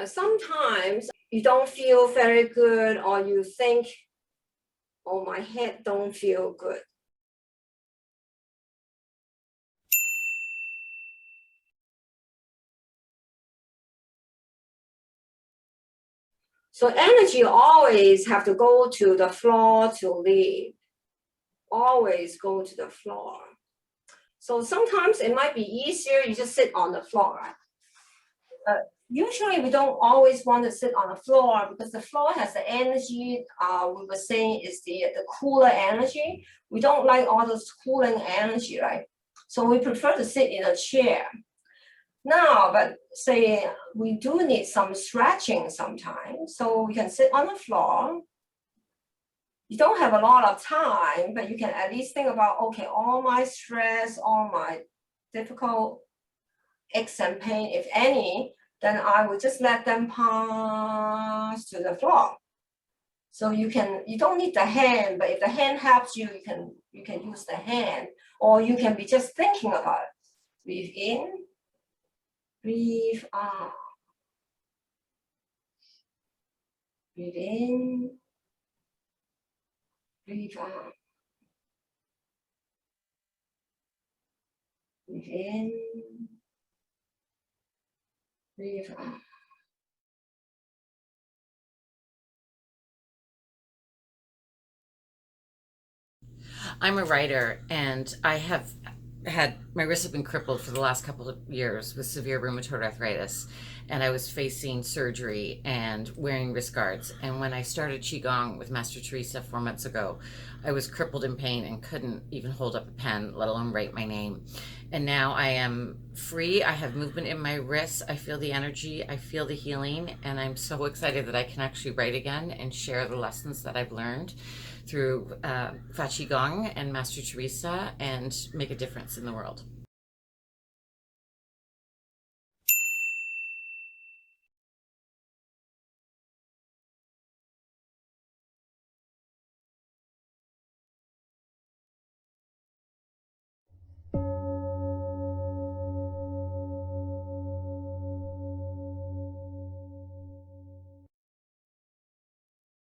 Sometimes you don't feel very good, or you think, oh, my head don't feel good. So energy always have to go to the floor to leave. Always go to the floor. So sometimes it might be easier, you just sit on the floor. Usually we don't always want to sit on the floor because the floor has the energy, we were saying is the cooler energy. We don't like all those cooling energy, right? So we prefer to sit in a chair. Now, but say we do need some stretching sometimes, so we can sit on the floor. You don't have a lot of time, but you can at least think about, okay, all my stress, all my difficult aches and pain, if any, then I will just let them pass to the floor. So you don't need the hand, but if the hand helps you, you can use the hand, or you can be just thinking about it. Breathe in, breathe out. Breathe in, breathe out. Breathe in, breathe out. I'm a writer, and I have had my wrists have been crippled for the last couple of years with severe rheumatoid arthritis, and I was facing surgery and wearing wrist guards. And when I started Qigong with Master Teresa 4 months ago, I was crippled in pain and couldn't even hold up a pen, let alone write my name. And now I am free. I have movement in my wrists. I feel the energy. I feel the healing. And I'm so excited that I can actually write again and share the lessons that I've learned through Qi Gong and Master Teresa and make a difference in the world.